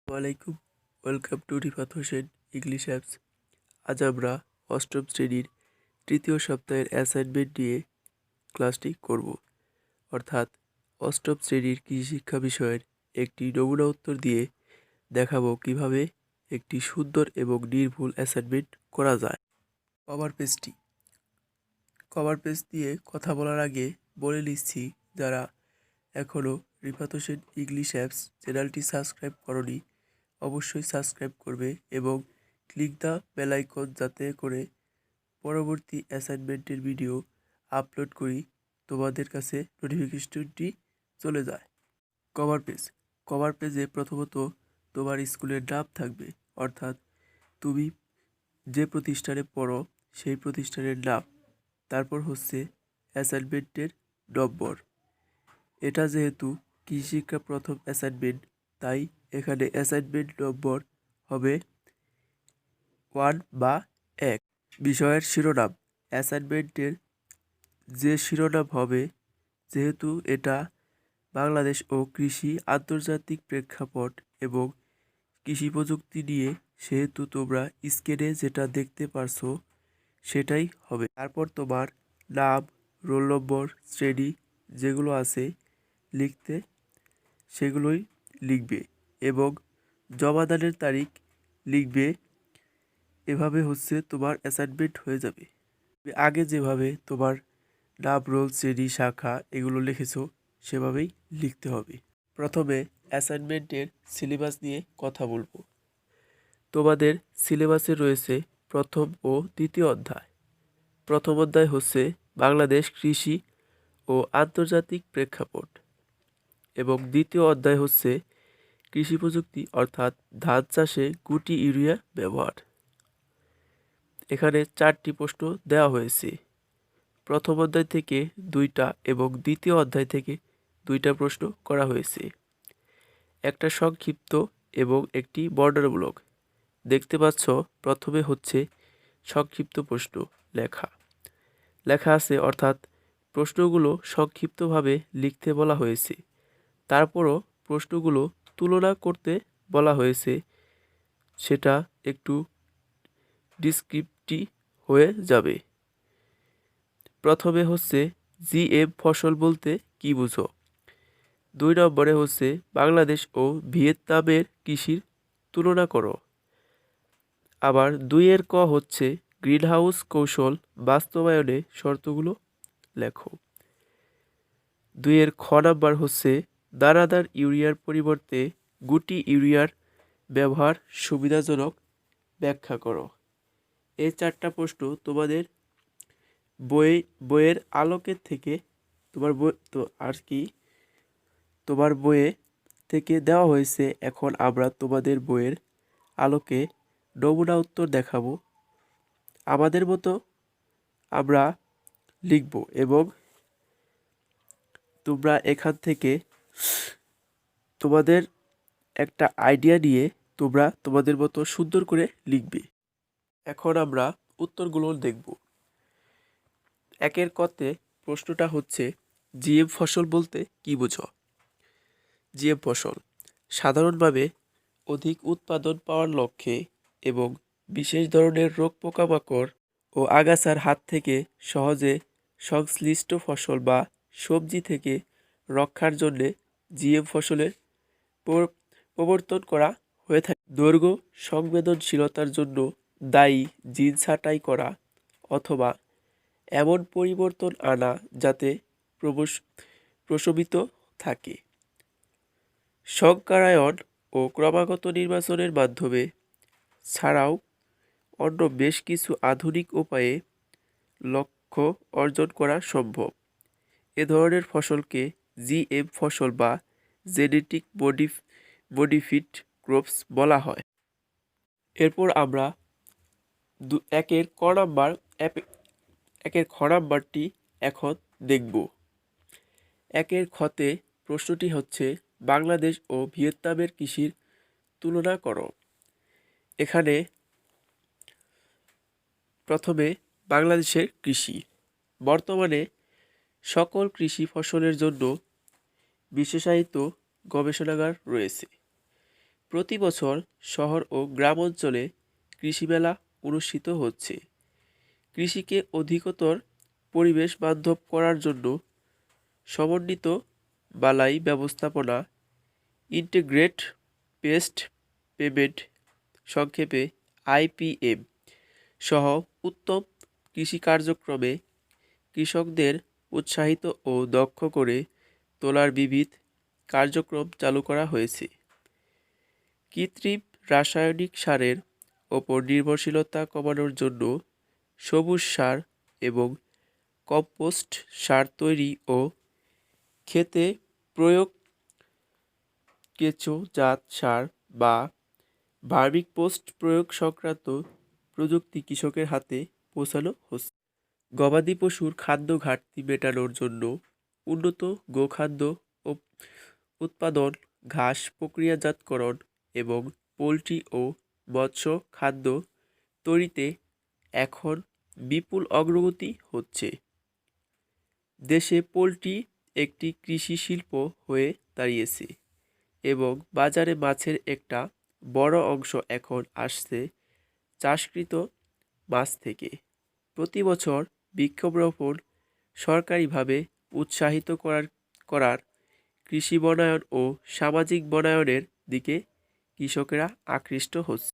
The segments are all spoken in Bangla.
ওয়ালাইকুম welcome to Rifat Hossain English apps. আজ আমরা অষ্টম শ্রেণীর তৃতীয় সপ্তাহের অ্যাসাইনমেন্ট নিয়ে ক্লাসটি করব, অর্থাৎ অষ্টম শ্রেণীর কৃষি শিক্ষা বিষয়ের একটি নমুনা উত্তর দিয়ে দেখাবো কিভাবে একটি সুন্দর এবং নির্ভুল অ্যাসাইনমেন্ট করা যায়। কভার পেজ দিয়ে কথা বলার আগে বলে নিচ্ছি, যারা এখনও রিফাত হোসেন ইংলিশ অ্যাপস চ্যানেলটি সাবস্ক্রাইব করনি অবশ্যই সাবস্ক্রাইব করবে এবং ক্লিক দ্য বেল আইকন, যাতে করে পরবর্তী অ্যাসাইনমেন্টের ভিডিও আপলোড করি তোমাদের কাছে নোটিফিকেশনটি চলে যায়। কভার পেজে প্রথমত তোমার স্কুলের নাম থাকবে, অর্থাৎ তুমি যে প্রতিষ্ঠানে পড়ো সেই প্রতিষ্ঠানের নাম, তারপর হচ্ছে অ্যাসাইনমেন্টের নম্বর। এটা যেহেতু কৃষি শিক্ষা প্রথম অ্যাসাইনমেন্ট, তাই এখানে অ্যাসাইনমেন্ট নম্বর হবে 1 বা 1। বিষয়ের শিরোনাম, অ্যাসাইনমেন্টের যে শিরোনাম হবে, যেহেতু এটা বাংলাদেশ ও কৃষি আন্তর্জাতিক প্রেক্ষাপট এবং কৃষি প্রযুক্তি নিয়ে, সেহেতু তোমরা স্ক্রিনে যেটা দেখতে পারছো সেটাই হবে। তারপর তোমার নাম, রোল নম্বর, শ্রেণী যেগুলো আছে লিখতে, সেগুলোই লিখবে এবং জমাদানের তারিখ লিখবে। এভাবে হচ্ছে তোমার অ্যাসাইনমেন্ট হয়ে যাবে। আগে যেভাবে তোমার নাম, রোল, শ্রেণী, শাখা এগুলো লিখেছো সেভাবেই লিখতে হবে। প্রথমে অ্যাসাইনমেন্টের সিলেবাস নিয়ে কথা বলবো। তোমাদের সিলেবাসে রয়েছে প্রথম ও দ্বিতীয় অধ্যায়। প্রথম অধ্যায় হচ্ছে বাংলাদেশ কৃষি ও আন্তর্জাতিক প্রেক্ষাপট এবং দ্বিতীয় অধ্যায় হচ্ছে কৃষি প্রযুক্তি, অর্থাৎ ধান চাষে গুটি ইউরিয়া ব্যবহার। এখানে 4টি প্রশ্ন দেওয়া হয়েছে। প্রথম অধ্যায় থেকে 2টা এবং দ্বিতীয় অধ্যায় থেকে 2টা প্রশ্ন করা হয়েছে। একটা সংক্ষিপ্ত এবং একটি বর্ণনামূলক। দেখতে পাচ্ছ, প্রথমে হচ্ছে সংক্ষিপ্ত প্রশ্ন লেখা আছে, অর্থাৎ প্রশ্নগুলো সংক্ষিপ্তভাবে লিখতে বলা হয়েছে। তারপরও প্রশ্নগুলো তুলনা করতে বলা হয়েছে, সেটা একটু ডিসক্রিপটিভ হয়ে যাবে। প্রথমে হচ্ছে জিএম ফসল বলতে কি বুঝো। 2 নম্বরে হচ্ছে বাংলাদেশ ও ভিয়েতনামের কৃষির তুলনা করো। আবার 2-এর ক হচ্ছে গ্রিনহাউস কৌশল বাস্তবায়নে শর্তগুলো লেখো। 2-এর খ নাম্বার হচ্ছে দানাদার ইউরিয়ার পরিবর্তে গুটি ইউরিয়ার ব্যবহার সুবিধাজনক ব্যাখ্যা করো। এই 4টা প্রশ্ন তোমাদের বইয়ের আলোকের থেকে তোমার বইয়ে থেকে দেওয়া হয়েছে। এখন আমরা তোমাদের বইয়ের আলোকে নমুনা উত্তর দেখাবো। আমাদের মতো আমরা লিখব এবং তোমরা এখান থেকে তোমাদের একটা আইডিয়া নিয়ে তোমরা তোমাদের মতো সুন্দর করে লিখবে। এখন আমরা উত্তরগুলো দেখব। 1-এর কতে প্রশ্নটা হচ্ছে জিএম ফসল বলতে কি বুঝো। জিএম ফসল সাধারণভাবে অধিক উৎপাদন পাওয়ার লক্ষ্যে এবং বিশেষ ধরনের রোগ পোকামাকড় ও আগাছার হাত থেকে সহজে সংশ্লিষ্ট ফসল বা সবজি থেকে রক্ষার জন্যে জিএম ফসলের প্রবর্তন করা হয়ে থাকে। দৈর্ঘ্য সংবেদনশীলতার জন্য দায়ী জিন ছাঁটাই করা অথবা এমন পরিবর্তন আনা যাতে প্রশমিত থাকে। সংকরায়ন ও ক্রমাগত নির্বাচনের মাধ্যমে ছাড়াও অন্য বেশ কিছু আধুনিক উপায়ে লক্ষ্য অর্জন করা সম্ভব। এ ধরনের ফসলকে জিএম ফসল বা জেনেটিক মডিফিড ক্রপস বলা হয়। এরপর আমরা 1-এর খ নাম্বারটি এখন দেখব। 1-এর খতে প্রশ্নটি হচ্ছে বাংলাদেশ ও ভিয়েতনামের কৃষির তুলনা করো। এখানে প্রথমে বাংলাদেশের কৃষি। বর্তমানে সকল কৃষি ফসলের জন্য বিশেষায়িত গবেষণাগার রয়েছে। প্রতি বছর শহর ও গ্রাম অঞ্চলে কৃষি মেলা অনুষ্ঠিত হচ্ছে। কৃষিকে অধিকতর পরিবেশ বান্ধব করার জন্য সমন্বিত বালাই ব্যবস্থাপনা, ইন্টিগ্রেট পেস্ট পেমেন্ট সংক্ষেপে IPM সহ উত্তম কৃষি কার্যক্রমে কৃষকদের উৎসাহিত ও দক্ষ করে তোলার বিবিধ কার্যক্রম চালু করা হয়েছে। কৃত্রিম রাসায়নিক সারের ওপর নির্ভরশীলতা কমানোর জন্য সবুজ সার এবং কম্পোস্ট সার তৈরি ও ক্ষেতে প্রয়োগ কেঁচোজাত সার বা ভার্মিকম্পোস্ট প্রয়োগ সংক্রান্ত প্রযুক্তি কৃষকের হাতে পৌঁছানো হচ্ছে। গবাদি পশুর খাদ্য ঘাটতি মেটানোর জন্য উন্নত গোখাদ্য উৎপাদন, ঘাস প্রক্রিয়াজাতকরণ এবং পোল্ট্রি ও মৎস্য খাদ্য তৈরিতে এখন বিপুল অগ্রগতি হচ্ছে। দেশে পোল্ট্রি একটি কৃষি শিল্প হয়ে দাঁড়িয়েছে এবং বাজারে মাছের একটা বড় অংশ এখন আসছে চাষকৃত মাছ থেকে। প্রতি বছর বৃক্ষরোপণ সরকারিভাবে উৎসাহিত করার কৃষি বনায়ন ও সামাজিক বনায়নের দিকে কৃষকেরা আকৃষ্ট হচ্ছে।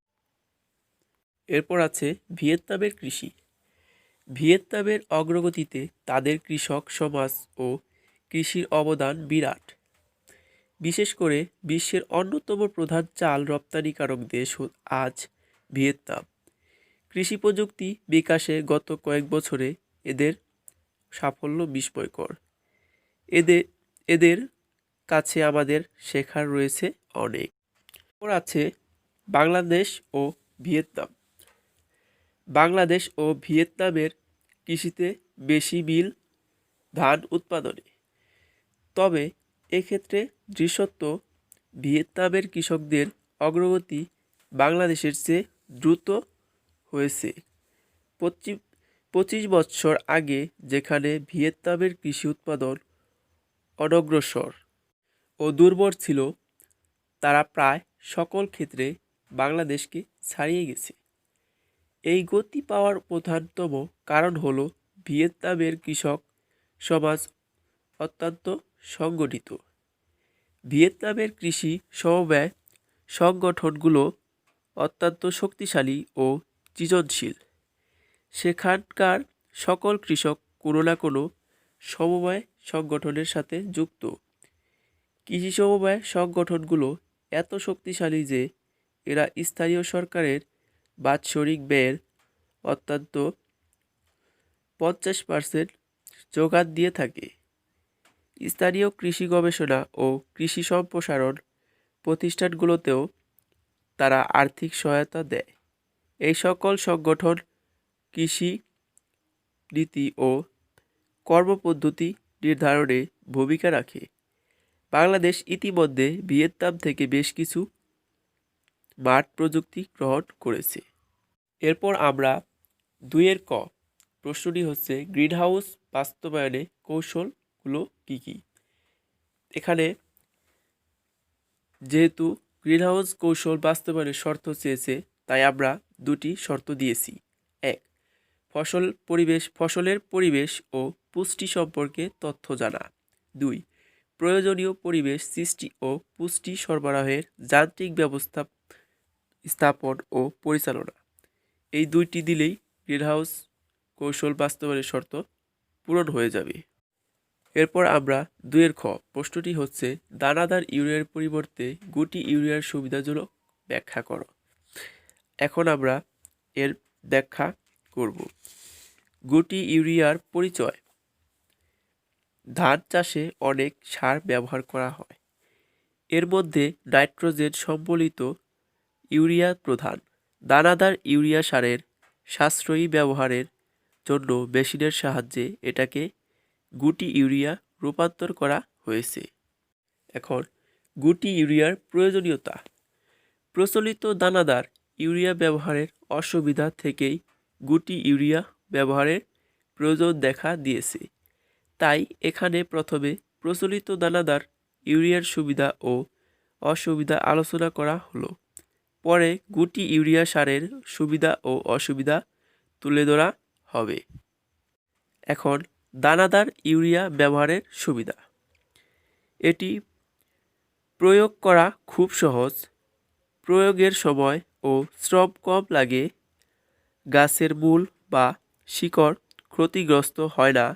এরপর আছে ভিয়েতনামের কৃষি। ভিয়েতনামের অগ্রগতিতে তাদের কৃষক সমাজ ও কৃষির অবদান বিরাট। বিশেষ করে বিশ্বের অন্যতম প্রধান চাল রপ্তানিকারক দেশ আজ ভিয়েতনাম। কৃষি প্রযুক্তি বিকাশে গত কয়েক বছরে এদের সাফল্য বিস্ময়কর। এদের কাছে আমাদের শেখার রয়েছে অনেক। এরপর আছে বাংলাদেশ ও ভিয়েতনাম। বাংলাদেশ ও ভিয়েতনামের কৃষিতে বেশি মিল ধান উৎপাদনে। তবে এক্ষেত্রে দৃশ্যত ভিয়েতনামের কৃষকদের অগ্রগতি বাংলাদেশের চেয়ে দ্রুত হয়েছে। 25 বছর আগে যেখানে ভিয়েতনামের কৃষি উৎপাদন অনগ্রসর ও দুর্বল ছিল, তারা প্রায় সকল ক্ষেত্রে বাংলাদেশকে ছাড়িয়ে গেছে। এই গতি পাওয়ার প্রধানতম কারণ হলো ভিয়েতনামের কৃষক সমাজ অত্যন্ত সংগঠিত। ভিয়েতনামের কৃষি সমবায় সংগঠনগুলো অত্যন্ত শক্তিশালী ও সৃজনশীল। সেখানকার সকল কৃষক কোনো না কোনো সমবায় সংগঠনের সাথে যুক্ত। কৃষি সমবায় সংগঠনগুলো এত শক্তিশালী যে এরা স্থানীয় সরকারের বাৎসরিক ব্যয়ের অন্তত 50% যোগান দিয়ে থাকে। স্থানীয় কৃষি গবেষণা ও কৃষি সম্প্রসারণ প্রতিষ্ঠানগুলোতেও তারা আর্থিক সহায়তা দেয়। এই সকল সংগঠন কৃষি নীতি ও কর্মপদ্ধতি নির্ধারণে ভূমিকা রাখে। বাংলাদেশ ইতিমধ্যে ভিয়েতনাম থেকে বেশ কিছু মাঠ প্রযুক্তি গ্রহণ করেছে। এরপর আমরা 2-এর ক প্রশ্নটি হচ্ছে গ্রিনহাউস বাস্তবায়নে কৌশলগুলো কী কী। এখানে যেহেতু গ্রিনহাউস কৌশল বাস্তবায়নের শর্ত চেয়েছে, তাই আমরা 2টি শর্ত দিয়েছি। 1. ফসলের পরিবেশ ও পুষ্টি সম্পর্কে তথ্য জানা। 2. প্রয়োজনীয় পরিবেশ সৃষ্টি ও পুষ্টি সরবরাহের যান্ত্রিক ব্যবস্থা স্থাপন ও পরিচালনা। এই 2টি দিলেই গ্রিনহাউস কৌশল বাস্তবায়নের শর্ত পূরণ হয়ে যাবে। এরপর আমরা 2-এর খ প্রশ্নটি হচ্ছে দানাদার ইউরিয়ার পরিবর্তে গুটি ইউরিয়ার সুবিধাজনক ব্যাখ্যা করো। এখন আমরা এর ব্যাখ্যা করব। গুটি ইউরিয়ার পরিচয়। ধান চাষে অনেক সার ব্যবহার করা হয়। এর মধ্যে নাইট্রোজেন সম্বলিত ইউরিয়া প্রধান। দানাদার ইউরিয়া সারের সাশ্রয়ী ব্যবহারের জন্য মেশিনের সাহায্যে এটাকে গুটি ইউরিয়া রূপান্তর করা হয়েছে। এখন গুটি ইউরিয়ার প্রয়োজনীয়তা। প্রচলিত দানাদার ইউরিয়া ব্যবহারের অসুবিধা থেকেই গুটি ইউরিয়া ব্যবহারের প্রয়োজন দেখা দিয়েছে। তাই এখানে প্রথমে প্রচলিত দানাদার ইউরিয়ার সুবিধা ও অসুবিধা আলোচনা করা হলো। পরে গুটি ইউরিয়া সারের সুবিধা ও অসুবিধা তুলে ধরা হবে। এখন দানাদার ইউরিয়া ব্যবহারের সুবিধা। এটি প্রয়োগ করা খুব সহজ, প্রয়োগের সময় ও শ্রম কম লাগে, গাছের মূল বা শিকড় ক্ষতিগ্রস্ত হয় না,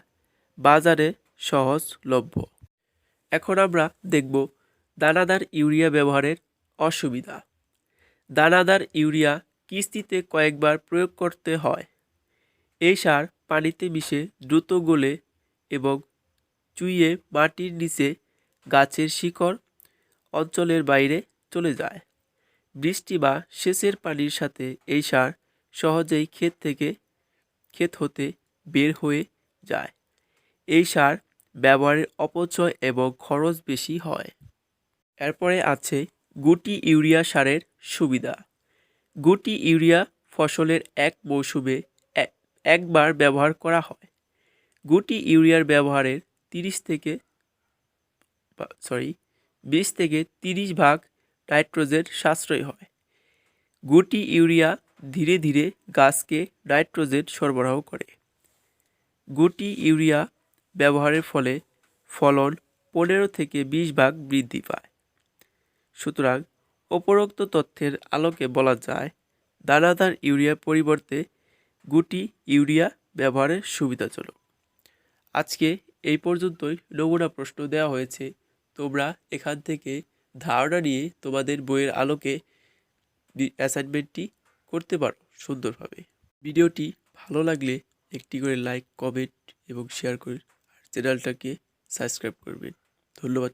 বাজারে সহজলভ্য। এখন আমরা দেখব দানাদার ইউরিয়া ব্যবহারের অসুবিধা। দানাদার ইউরিয়া কিস্তিতে কয়েকবার প্রয়োগ করতে হয়। এই সার পানিতে মিশে দ্রুত গলে এবং চুইয়ে মাটির নিচে গাছের শিকড় অঞ্চলের বাইরে চলে যায়। বৃষ্টি বা সেচের পানির সাথে এই সার সহজেই ক্ষেত হতে বের হয়ে যায়। এই সার ব্যবহারের অপচয় এবং খরচ বেশি হয়। এরপরে আছে গুটি ইউরিয়া সারের সুবিধা। গুটি ইউরিয়া ফসলের এক মৌসুমে একবার ব্যবহার করা হয়। গুটি ইউরিয়ার ব্যবহারের 20 থেকে 30 ভাগ নাইট্রোজেন সাশ্রয় হয়। গুটি ইউরিয়া ধীরে ধীরে গাছকে নাইট্রোজেন সরবরাহ করে। গুটি ইউরিয়া ব্যবহারের ফলে ফলন 15 থেকে 20 ভাগ বৃদ্ধি পায়। সুতরাং উপরোক্ত তথ্যের আলোকে বলা যায় দানাদার ইউরিয়ার পরিবর্তে গুটি ইউরিয়া ব্যবহারের সুবিধাজনক। আজকে এই পর্যন্তই নমুনা প্রশ্ন দেওয়া হয়েছে। তোমরা এখান থেকে ধারণা নিয়ে তোমাদের বইয়ের আলোকে অ্যাসাইনমেন্টটি করতে পারো সুন্দরভাবে। ভিডিওটি ভালো লাগলে একটি করে লাইক, কমেন্ট এবং শেয়ার করে চ্যানেলটাকে সাবস্ক্রাইব করবেন। ধন্যবাদ।